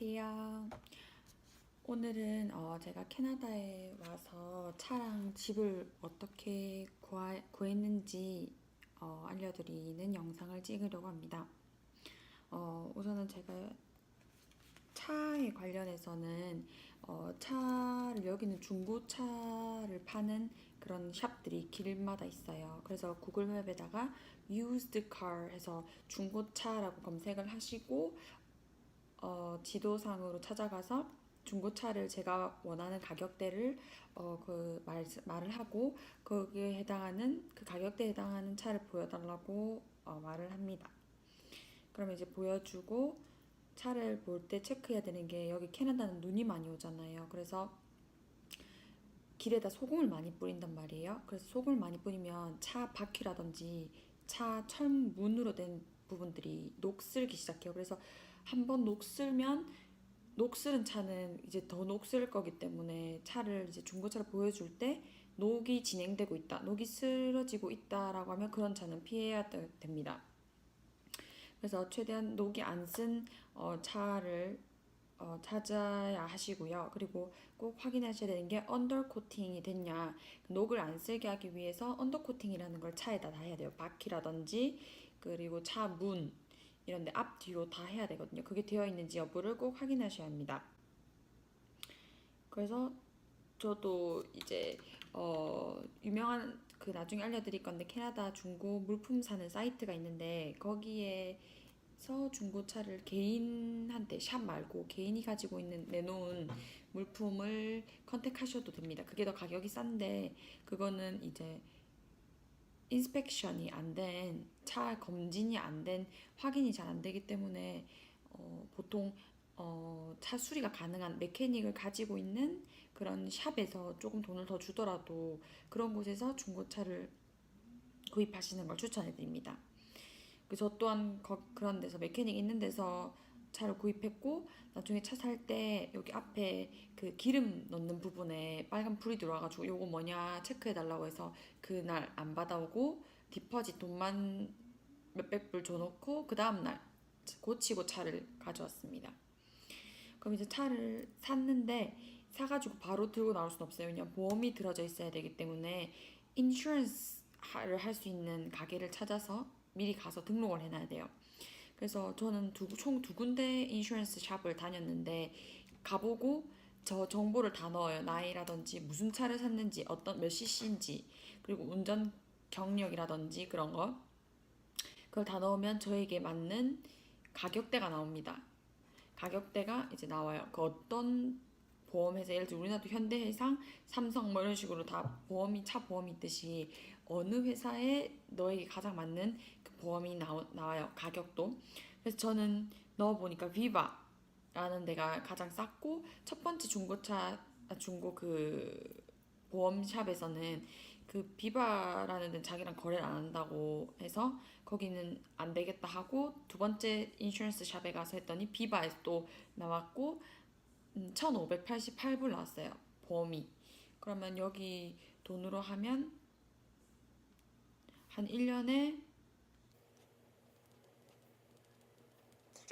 안녕하세요. 오늘은 제가 캐나다에 와서 차랑 집을 어떻게 구했는지 알려드리는 영상을 찍으려고 합니다. 우선은 제가 차에 관련해서는 차를 여기는 중고차를 파는 그런 샵들이 길마다 있어요. 그래서 구글 맵에다가 used car 해서 중고차라고 검색을 하시고 지도상으로 찾아가서 중고차를 제가 원하는 가격대를 말을 하고 거기에 해당하는 그 가격대에 해당하는 차를 보여달라고 말을 합니다. 그러면 이제 보여주고 차를 볼 때 체크해야 되는 게 여기 캐나다는 눈이 많이 오잖아요. 그래서 길에다 소금을 많이 뿌린단 말이에요. 그래서 소금을 많이 뿌리면 차 바퀴라든지 차 철문으로 된 부분들이 녹슬기 시작해요. 그래서 한번 녹슬은 차는 이제 더 녹슬 거기 때문에 차를 이제 중고차를 보여줄 때 녹이 진행되고 있다, 녹이 슬어지고 있다라고 하면 그런 차는 피해야 됩니다. 그래서 최대한 녹이 안 쓴 차를 찾아야 하시고요. 그리고 꼭 확인하셔야 되는 게 언더 코팅이 됐냐. 녹을 안 쓸게 하기 위해서 언더 코팅이라는 걸 차에다 다 해야 돼요. 바퀴라든지 그리고 차 문 이런데 앞 뒤로 다 해야 되거든요. 그게 되어 있는지 여부를 꼭 확인하셔야 합니다. 그래서 저도 이제 유명한 그 나중에 알려드릴 건데 캐나다 중고 물품 사는 사이트가 있는데 거기에서 중고차를 개인한테 샵 말고 개인이 가지고 있는 내놓은 물품을 컨택하셔도 됩니다. 그게 더 가격이 싼데 그거는 이제 인스펙션이 안 된, 차 검진이 안 된, 확인이 잘 안 되기 때문에 보통 차 수리가 가능한 메케닉을 가지고 있는 그런 샵에서 조금 돈을 더 주더라도 그런 곳에서 중고차를 구입하시는 걸 추천해 드립니다. 저 또한 그런 데서 메케닉 있는 데서 차를 구입했고 나중에 차 살 때 여기 앞에 그 기름 넣는 부분에 빨간 불이 들어와가지고 요거 뭐냐 체크해 달라고 해서 그날 안 받아오고 디퍼짓 돈만 몇백 불 줘놓고 그 다음날 고치고 차를 가져왔습니다. 그럼 이제 차를 샀는데 사가지고 바로 들고 나올 순 없어요. 왜냐면 보험이 들어져 있어야 되기 때문에 인슈런스를 할 수 있는 가게를 찾아서 미리 가서 등록을 해놔야 돼요. 그래서 저는 총 두 군데 인슈런스 샵을 다녔는데 가보고 저 정보를 다 넣어요. 나이라든지 무슨 차를 샀는지 어떤 몇 cc인지 그리고 운전 경력이라든지 그런 거 그걸 다 넣으면 저에게 맞는 가격대가 나옵니다. 가격대가 이제 나와요. 그 어떤 보험회사 예를 들어 우리나라도 현대해상, 삼성 뭐 이런 식으로 다 보험이 차 보험이 있듯이 어느 회사에 너에게 가장 맞는 그 보험이 나와요. 가격도. 그래서 저는 넣어보니까 비바라는 데가 가장 쌌고 첫 번째 중고 그 보험샵에서는 그 비바라는 데는 자기랑 거래를 안 한다고 해서 거기는 안 되겠다 하고 두 번째 인슈런스 샵에 가서 했더니 비바에서 또 나왔고 1588불 나왔어요. 보험이. 그러면 여기 돈으로 하면 한 1년에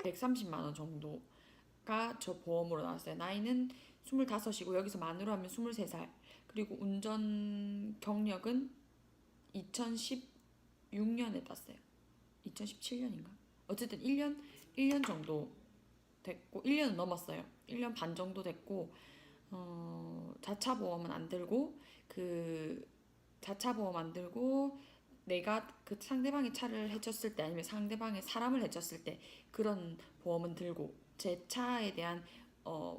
130만 원 정도가 저 보험으로 나왔어요. 나이는 25이고 여기서 만으로 하면 23살. 그리고 운전 경력은 2016년에 땄어요. 2017년인가? 어쨌든 1년 정도 됐고 1년은 넘었어요. 1년 반 정도 됐고 자차 보험은 안 들고 그 자차 보험 안 들고 내가 그 상대방이 차를 해쳤을 때 아니면 상대방의 사람을 해쳤을 때 그런 보험은 들고 제 차에 대한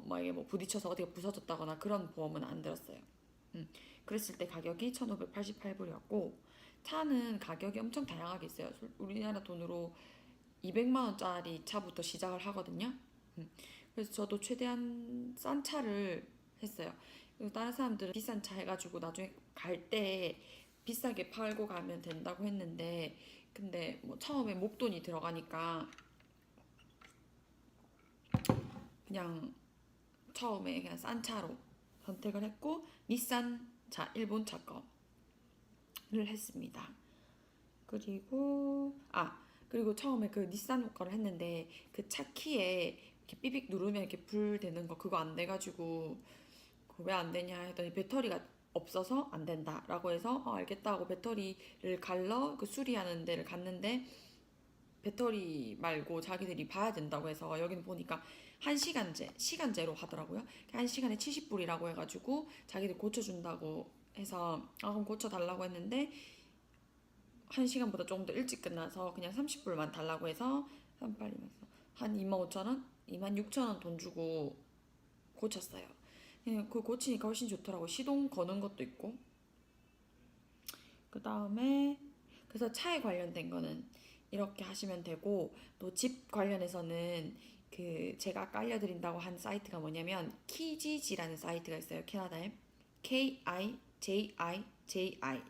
만약에 뭐 부딪혀서 어디가 부서졌다거나 그런 보험은 안 들었어요. 그랬을 때 가격이 1588불이었고 차는 가격이 엄청 다양하게 있어요. 우리나라 돈으로 200만 원짜리 차부터 시작을 하거든요. 그래서 저도 최대한 싼 차를 했어요. 그리고 다른 사람들은 비싼 차 해가지고 나중에 갈 때 비싸게 팔고 가면 된다고 했는데 근데 뭐 처음에 목돈이 들어가니까 그냥 처음에 그냥 싼 차로 선택을 했고 닛산 차 일본 차 거를 했습니다. 그리고 처음에 그 닛산 거를 했는데 그 차 키에 이렇게 삐빅 누르면 이렇게 불 되는 거 그거 안 돼가지고 왜 안 되냐 했더니 배터리가 없어서 안 된다라고 해서 알겠다 하고 배터리를 갈러 그 수리하는 데를 갔는데 배터리 말고 자기들이 봐야 된다고 해서 여기는 보니까 1시간제, 시간제로 하더라고요. 1시간에 70불이라고 해가지고 자기들 고쳐준다고 해서 그럼 고쳐달라고 했는데 1시간보다 조금 더 일찍 끝나서 그냥 30불만 달라고 해서 빨리 한 25,000원? 26,000원 돈 주고 고쳤어요. 그냥 그 고치니까 훨씬 좋더라고. 시동 거는 것도 있고. 그 다음에 그래서 차에 관련된 거는 이렇게 하시면 되고 또 집 관련해서는 그 제가 아까 알려드린다고 한 사이트가 뭐냐면 키지지라는 사이트가 있어요. 캐나다에 KIJIJI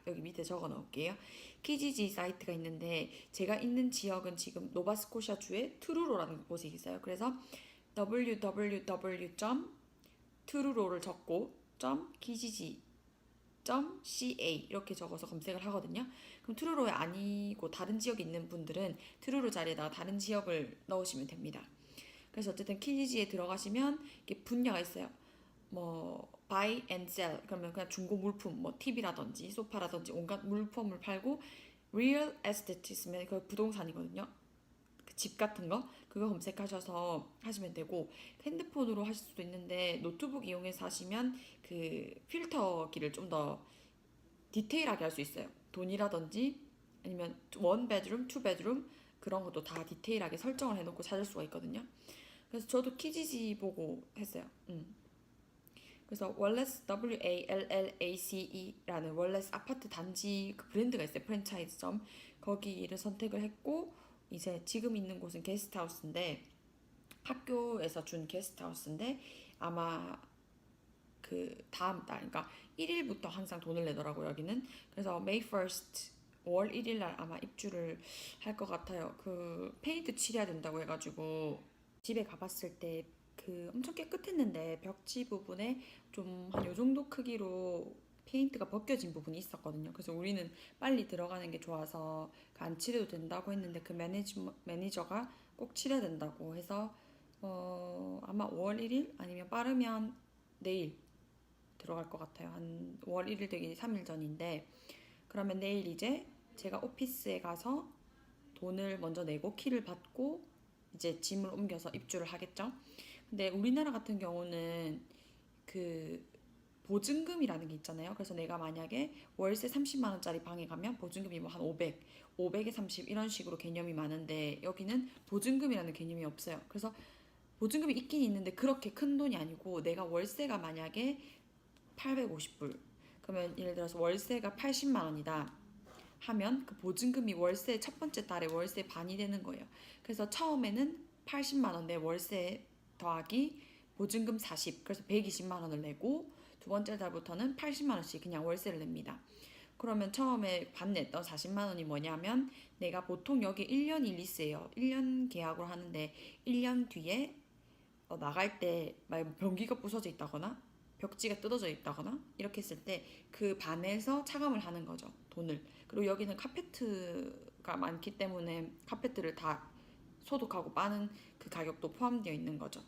여기 밑에 적어 놓을게요. 키지지 사이트가 있는데 제가 있는 지역은 지금 노바스코샤 주의 트루로라는 곳이 있어요. 그래서 www.트루로를 적고 .kijiji.ca 이렇게 적어서 검색을 하거든요. 그럼 트루로에 아니고 다른 지역에 있는 분들은 트루로 자리에다가 다른 지역을 넣으시면 됩니다. 그래서 어쨌든 키지지에 들어가시면 이게 분야가 있어요. 뭐 buy and sell 그러면 그냥 중고 물품 뭐 TV라든지 소파라든지 온갖 물품을 팔고 real estate 있으면 그 부동산이거든요. 그 집 같은 거 그거 검색하셔서 하시면 되고 핸드폰으로 하실 수도 있는데 노트북 이용해서 하시면 그 필터기를 좀 더 디테일하게 할 수 있어요. 돈이라든지 아니면 원 베드룸, 투 베드룸 그런 것도 다 디테일하게 설정을 해놓고 찾을 수가 있거든요. 그래서 저도 키지지 보고 했어요. 그래서 월레스 WALLACE라는 월레스 아파트 단지 그 브랜드가 있어요. 프랜차이즈점 거기를 선택을 했고 이제 지금 있는 곳은 게스트하우스인데 학교에서 준 게스트하우스인데 아마 그 다음 달 그러니까 1일부터 항상 돈을 내더라고요. 여기는 그래서 May 1st 5월 1일 날 아마 입주를 할 것 같아요. 그 페인트 칠해야 된다고 해가지고 집에 가봤을 때 그 엄청 깨끗했는데 벽지 부분에 좀 한 요 정도 크기로 페인트가 벗겨진 부분이 있었거든요. 그래서 우리는 빨리 들어가는 게 좋아서 안 칠해도 된다고 했는데 그 매니저가 꼭 칠해야 된다고 해서 아마 5월 1일 아니면 빠르면 내일 들어갈 것 같아요. 한 5월 1일 되기 3일 전인데 그러면 내일 이제 제가 오피스에 가서 돈을 먼저 내고 키를 받고 이제 짐을 옮겨서 입주를 하겠죠. 근데 우리나라 같은 경우는 그 보증금이라는 게 있잖아요. 그래서 내가 만약에 월세 30만 원짜리 방에 가면 보증금이 뭐 한 500, 500에 30 이런 식으로 개념이 많은데 여기는 보증금이라는 개념이 없어요. 그래서 보증금이 있긴 있는데 그렇게 큰 돈이 아니고 내가 월세가 만약에 850불 그러면 예를 들어서 월세가 80만 원이다 하면 그 보증금이 월세 첫 번째 달에 월세 반이 되는 거예요. 그래서 처음에는 80만 원 내 월세 더하기 보증금 40 그래서 120만 원을 내고 두 번째 달부터는 80만 원씩 그냥 월세를 냅니다. 그러면 처음에 냈던 40만 원이 뭐냐면 내가 보통 여기 1년이 리스예요. 1년 계약으로 하는데 1년 뒤에 나갈 때 만약 변기가 부서져 있다거나 벽지가 뜯어져 있다거나 이렇게 했을 때 그 반에서 차감을 하는 거죠. 돈을. 그리고 여기는 카페트가 많기 때문에 카페트를 다 소독하고 빠는 그 가격도 포함되어 있는 거죠.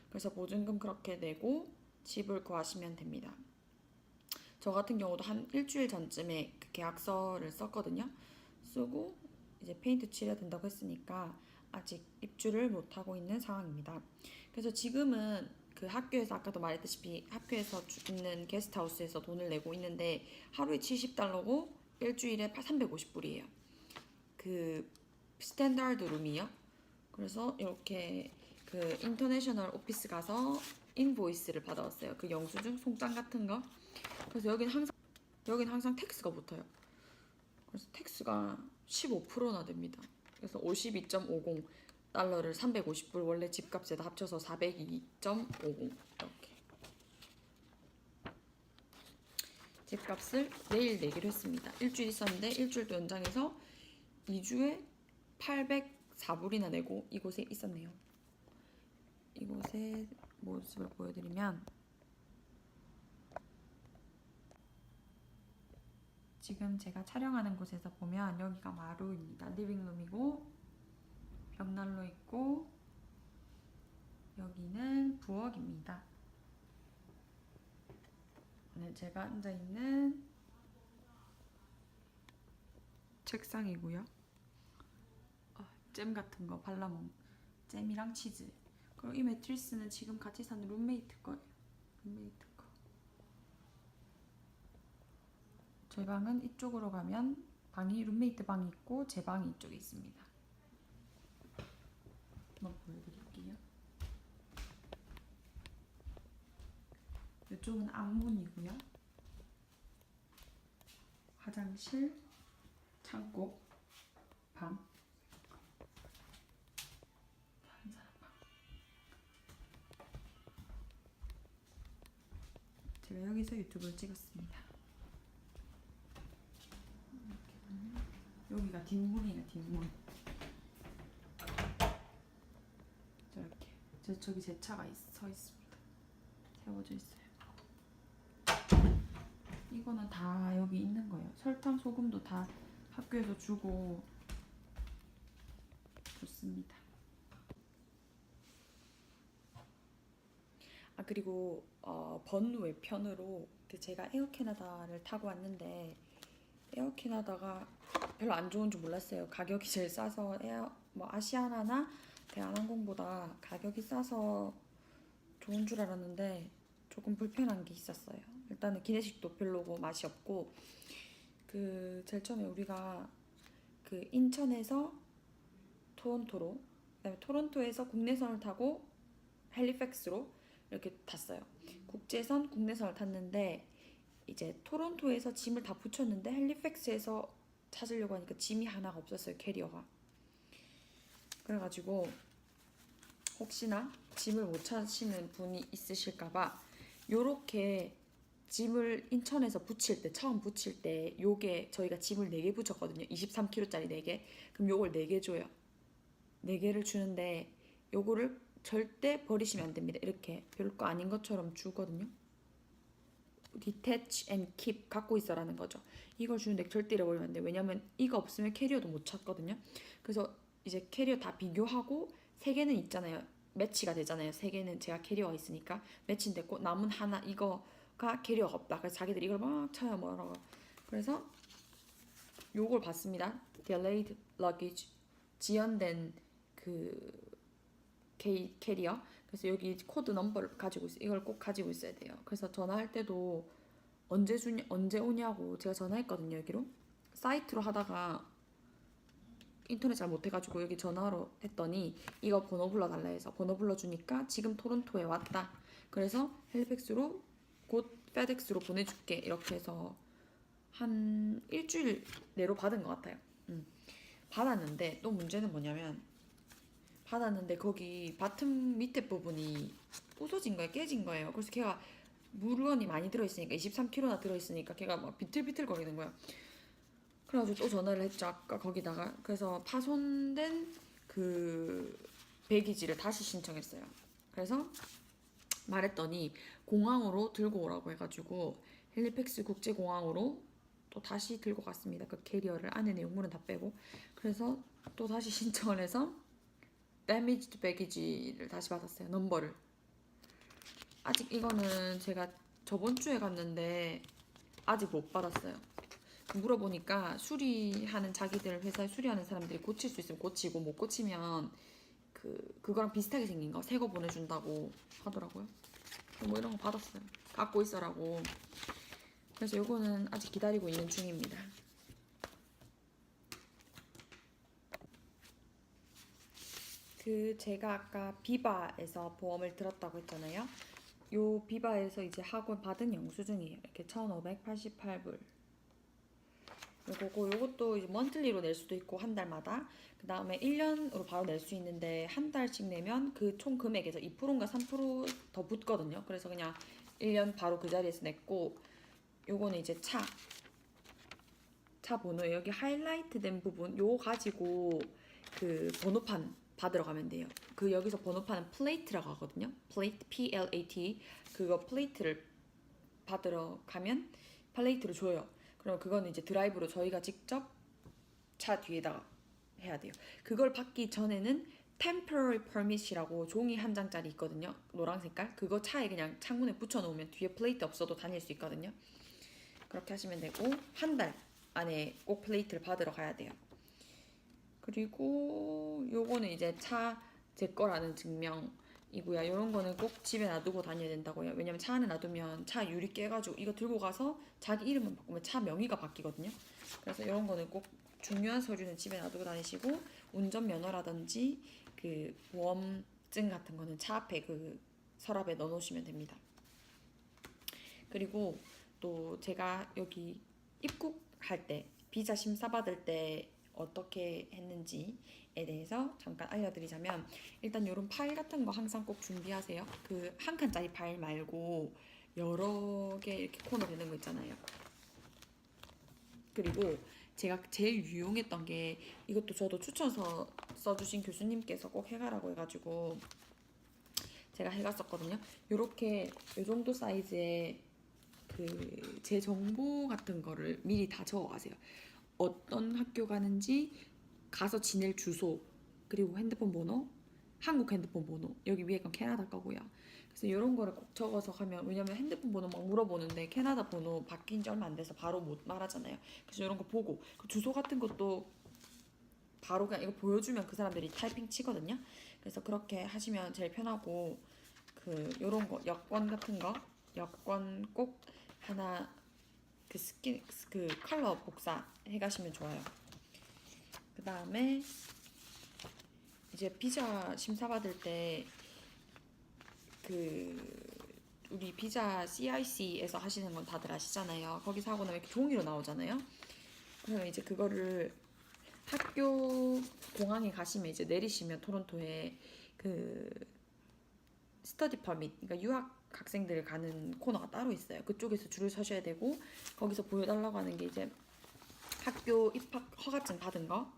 그래서 보증금 그렇게 내고 집을 구하시면 됩니다. 저 같은 경우도 한 일주일 전쯤에 그 계약서를 썼거든요. 쓰고 이제 페인트 칠해야 된다고 했으니까 아직 입주를 못하고 있는 상황입니다. 그래서 지금은 그 학교에서 아까도 말했다시피 학교에서 있는 게스트하우스에서 돈을 내고 있는데 하루에 70달러고 일주일에 350불이에요. 그 스탠다드 룸이요. 그래서 이렇게 그 인터내셔널 오피스 가서 인보이스를 받아왔어요. 그 영수증, 송장 같은 거. 그래서 여긴 항상 텍스가 붙어요. 그래서 텍스가 15%나 됩니다. 그래서 52.50 달러를 350불 원래 집값에다 합쳐서 402.50 이렇게 집값을 내일 내기로 했습니다. 일주일 있었는데 일주일 또 연장해서 2주에 804불이나 내고 이곳에 있었네요. 이곳의 모습을 보여드리면 지금 제가 촬영하는 곳에서 보면 여기가 마루입니다. 리빙룸이고 벽난로 있고 여기는 부엌입니다. 네, 제가 앉아있는 책상이고요. 잼 같은 거 발라먹는 잼이랑 치즈. 그리고 이 매트리스는 지금 같이 사는 룸메이트 거예요. 룸메이트 거. 저희 방은 이쪽으로 가면 방이 룸메이트 방이 있고 제 방이 이쪽에 있습니다. 한번 보여드릴게요. 이쪽은 앞문이고요. 화장실, 창고, 방. 다른 사람 방. 제가 여기서 유튜브를 찍었습니다. 여기가 뒷문이에요, 뒷문. 저렇게. 저기 제 차가 서 있습니다. 세워져 있어요. 이거는 다 여기 있는 거예요. 설탕, 소금도 다 학교에서 주고 좋습니다. 그리고 번외편으로 제가 에어 캐나다를 타고 왔는데 에어 캐나다가 별로 안 좋은 줄 몰랐어요. 가격이 제일 싸서 아시아나나 대한항공보다 가격이 싸서 좋은 줄 알았는데 조금 불편한 게 있었어요. 일단은 기내식도 별로고 맛이 없고 제일 처음에 우리가 인천에서 토론토로, 그다음에 토론토에서 국내선을 타고 핼리팩스로 이렇게 탔어요. 국제선, 국내선을 탔는데 이제 토론토에서 짐을 다 붙였는데 핼리팩스에서 찾으려고 하니까 짐이 하나가 없었어요. 캐리어가. 그래가지고 혹시나 짐을 못 찾으시는 분이 있으실까봐 요렇게 짐을 인천에서 처음 붙일 때 요게 저희가 짐을 4개 붙였거든요. 23kg짜리 4개. 그럼 요걸 4개 줘요. 4개를 주는데 요거를 절대 버리시면 안 됩니다. 이렇게 별거 아닌 것처럼 주거든요. detach and keep 갖고 있어라는 거죠. 이걸 주는데 절대 잃어버리면 안 돼요. 왜냐면 이거 없으면 캐리어도 못 찾거든요. 그래서 이제 캐리어 다 비교하고 3개는 있잖아요. 매치가 되잖아요. 3개는 제가 캐리어가 있으니까 매치는 됐고 남은 하나 이거가 캐리어가 없다. 그래서 자기들이 이걸 막 쳐요. 뭐라고. 그래서 요걸 봤습니다. delayed luggage 지연된 캐리어. 그래서 여기 코드 넘버를 가지고 있어요. 이걸 꼭 가지고 있어야 돼요. 그래서 전화할 때도 언제 오냐고 제가 전화했거든요. 여기로 사이트로 하다가 인터넷 잘 못해가지고 여기 전화로 했더니 이거 번호 불러달라 해서 번호 불러주니까 지금 토론토에 왔다. 그래서 헬리팩스로 곧 페덱스로 보내줄게 이렇게 해서 한 일주일 내로 받은 것 같아요. 받았는데 또 문제는 뭐냐면 받았는데 거기 바튼 밑에 부분이 부서진 거예요. 깨진 거예요. 그래서 걔가 물건이 많이 들어있으니까 23kg나 들어있으니까 걔가 막 비틀비틀 거리는 거야. 그래가지고 또 전화를 했죠. 아까 거기다가. 그래서 파손된 배기지를 다시 신청했어요. 그래서 말했더니 공항으로 들고 오라고 해가지고 헬리팩스 국제공항으로 또 다시 들고 갔습니다. 그 캐리어를 안에 내용물은 다 빼고. 그래서 또 다시 신청을 해서 damaged baggage를 다시 받았어요. 넘버를. 아직 이거는 제가 저번 주에 갔는데 아직 못 받았어요. 물어보니까 자기들 회사에 수리하는 사람들이 고칠 수 있으면 고치고 못 고치면 그거랑 비슷하게 생긴 거 새 거 보내준다고 하더라고요. 뭐 이런 거 받았어요. 갖고 있어라고. 그래서 요거는 아직 기다리고 있는 중입니다. 제가 아까 비바에서 보험을 들었다고 했잖아요. 요 비바에서 이제 학원 받은 영수증이에요. 이렇게 1,588불. 요것도 이제 먼틀리로 낼 수도 있고 한 달마다. 그 다음에 1년으로 바로 낼 수 있는데 한 달씩 내면 그 총 금액에서 2%인가 3% 더 붙거든요. 그래서 그냥 1년 바로 그 자리에서 냈고, 요거는 이제 차 번호 여기 하이라이트 된 부분 요거 가지고 번호판 받으러 가면 돼요. 여기서 번호판은 플레이트라고 하거든요. 플레이트 PLAT 그거 플레이트를 받으러 가면 플레이트를 줘요. 그럼 그거는 이제 드라이브로 저희가 직접 차 뒤에다가 해야 돼요. 그걸 받기 전에는 temporary permit이라고 종이 한 장짜리 있거든요. 노란 색깔. 그거 차에 그냥 창문에 붙여놓으면 뒤에 플레이트 없어도 다닐 수 있거든요. 그렇게 하시면 되고 한 달 안에 꼭 플레이트를 받으러 가야 돼요. 그리고 요거는 이제 차 제 거라는 증명이고요. 이런 거는 꼭 집에 놔두고 다녀야 된다고요. 왜냐면 차 안에 놔두면 차 유리 깨가지고 이거 들고 가서 자기 이름만 바꾸면 차 명의가 바뀌거든요. 그래서 이런 거는 꼭 중요한 서류는 집에 놔두고 다니시고 운전면허라든지 그 보험증 같은 거는 차 앞에 그 서랍에 넣어놓으시면 됩니다. 그리고 또 제가 여기 입국할 때 비자 심사 받을 때 어떻게 했는지에 대해서 잠깐 알려드리자면 일단 이런 파일 같은 거 항상 꼭 준비하세요. 그 한 칸짜리 파일 말고 여러 개 이렇게 코너 되는 거 있잖아요. 그리고 제가 제일 유용했던 게 이것도 저도 추천서 써주신 교수님께서 꼭 해가라고 해가지고 제가 해갔었거든요. 요렇게 요 정도 사이즈의 그 제 정보 같은 거를 미리 다 적어가세요. 어떤 학교 가는지, 가서 지낼 주소, 그리고 핸드폰 번호, 한국 핸드폰 번호, 여기 위에 건 캐나다 거고요. 그래서 이런 거를 꼭 적어서 가면, 왜냐면 핸드폰 번호 막 물어보는데 캐나다 번호 바뀐 지 얼마 안 돼서 바로 못 말하잖아요. 그래서 이런 거 보고 그 주소 같은 것도 바로 그냥 이거 보여주면 그 사람들이 타이핑 치거든요. 그래서 그렇게 하시면 제일 편하고 그 요런 거 여권 같은 거 여권 꼭 하나 그 스킨 그 컬러 복사 해가시면 좋아요. 그 다음에 이제 비자 심사 받을 때 그 우리 비자 CIC에서 하시는 건 다들 아시잖아요. 거기서 하고 나면 이렇게 종이로 나오잖아요. 그러면 이제 그거를 학교 공항에 가시면 이제 내리시면 토론토에 그 스터디 퍼밋, 그러니까 유학 학생들 가는 코너가 따로 있어요. 그쪽에서 줄을 서셔야 되고 거기서 보여달라고 하는 게 이제 학교 입학 허가증 받은 거,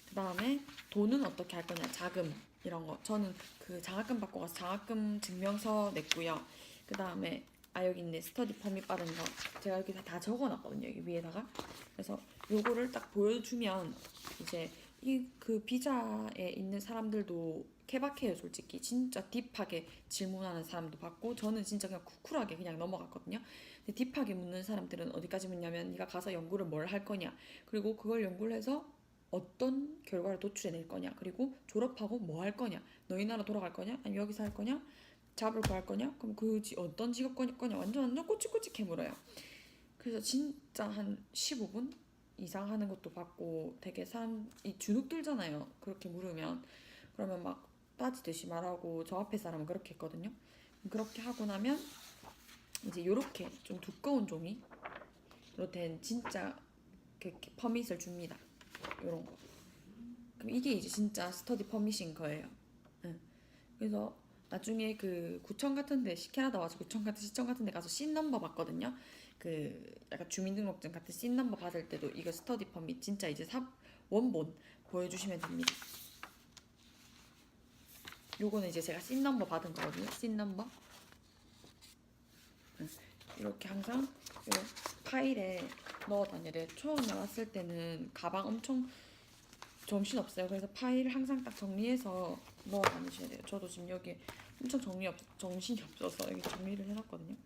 그 다음에 돈은 어떻게 할 거냐, 자금 이런 거. 저는 그 장학금 받고 가서 장학금 증명서 냈고요. 그 다음에 여기 있네 스터디 퍼밋 받은 거 제가 여기 다 적어놨거든요. 여기 위에다가. 그래서 요거를 딱 보여주면 이제 이 그 비자에 있는 사람들도 케바케예요. 솔직히 진짜 딥하게 질문하는 사람도 봤고 저는 진짜 그냥 쿨하게 그냥 넘어갔거든요. 근데 딥하게 묻는 사람들은 어디까지 묻냐면 네가 가서 연구를 뭘 할 거냐, 그리고 그걸 연구를 해서 어떤 결과를 도출해낼 거냐, 그리고 졸업하고 뭐 할 거냐, 너희 나라 돌아갈 거냐, 아니면 여기서 할 거냐, 잡을 구할 거냐, 그럼 어떤 직업 거냐, 완전 꼬치꼬치 물어요. 그래서 진짜 한 15분 이상 하는 것도 봤고 되게 사람이 주눅 들잖아요. 그렇게 물으면. 그러면 막 따지듯이 말하고 저 앞에 사람은 그렇게 했거든요. 그렇게 하고 나면 이제 요렇게 좀 두꺼운 종이로 된 진짜 그 퍼밋을 줍니다. 요런 거. 그럼 이게 이제 진짜 스터디 퍼밋인 거예요. 응. 그래서 나중에 그 구청 같은데 캐나다 와서 구청 같은 시청 같은데 가서 씬 넘버 받거든요. 그 약간 주민등록증 같은 씬 넘버 받을 때도 이거 스터디 퍼밋 진짜 이제 원본 보여주시면 됩니다. 요거는 이제 제가 씬 넘버 받은 거거든요. 씬 넘버. 이렇게 항상 요 파일에 넣어 다녀야 돼요. 처음에 왔을 때는 가방 엄청 정신없어요. 그래서 파일 항상 딱 정리해서 넣어 다니셔야 돼요. 저도 지금 여기 엄청 정신이 없어서 여기 정리를 해놨거든요.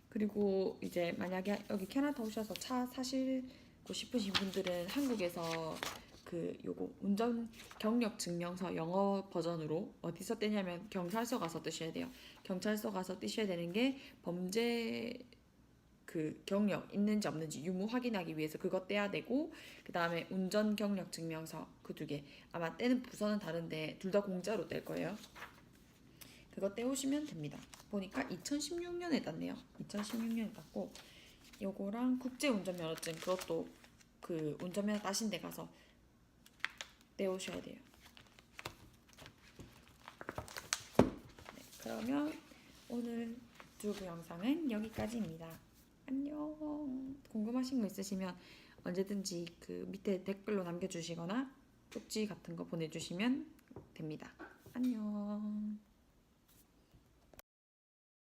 그리고 이제 만약에 여기 캐나다 오셔서 차 사시고 싶으신 분들은 한국에서 그 요거 운전 경력 증명서 영어 버전으로 어디서 떼냐면 경찰서 가서 떼셔야 돼요. 경찰서 가서 떼셔야 되는 게 범죄 그 경력 있는지 없는지 유무 확인하기 위해서 그거 떼야 되고, 그 다음에 운전 경력 증명서 그 두 개. 아마 떼는 부서는 다른데 둘 다 공짜로 뗄 거예요. 그거 떼오시면 됩니다. 보니까 2016년에 땄네요. 2016년에 땄고 요거랑 국제운전면허증 그것도 그 운전면허 따신 데 가서 떼오셔야 돼요. 네, 그러면 오늘 유튜브 영상은 여기까지입니다. 안녕. 궁금하신 거 있으시면 언제든지 그 밑에 댓글로 남겨주시거나 쪽지 같은 거 보내주시면 됩니다. 안녕.